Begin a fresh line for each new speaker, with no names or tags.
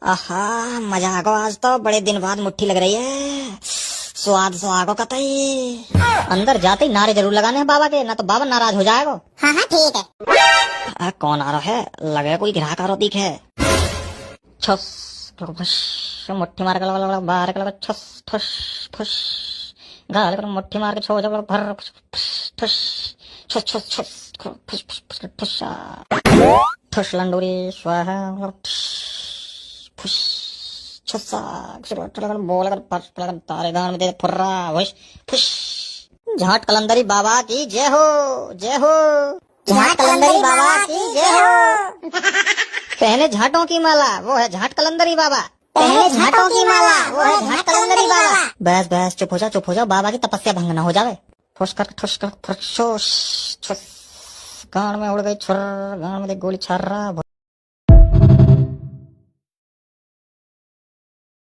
आहा, मजा आ गो आज तो। बड़े दिन बाद मुट्ठी लग रही है। स्वाद सुहागो कतई। अंदर जाते ही नारे जरूर लगाने हैं बाबा के, ना तो बाबा नाराज हो जाएगा।
हाँ हाँ ठीक है।
कौन आ रहा है? लगे कोई ग्राहक आ रहा दिखे। छस फुस, मुट्ठी मार के बाहर के छस ठस फुस, गाल कर मुट्ठी मार के छो जब भर ठस छस छस छस फुस फुस फुस ठस ठस लंडोरी स्वाहा फुस छसा बोल कर फस तारे गान में दे फुर्रा वश फुस। झाट कलंदरी बाबा की जय हो, जय हो।
झाट कलंदरी बाबा की जय हो।
पहले झाटों की माला, वो है झाट कलंदरी बाबा।
पहले झाटों की माला, वो है झाट कलंदरी बाबा।
बस बस चुप हो जाओ, बाबा की तपस्या भंग न हो जावे। ठोस कर फुस, गान में उड़ गई छुर, गान में गोली छर्रा।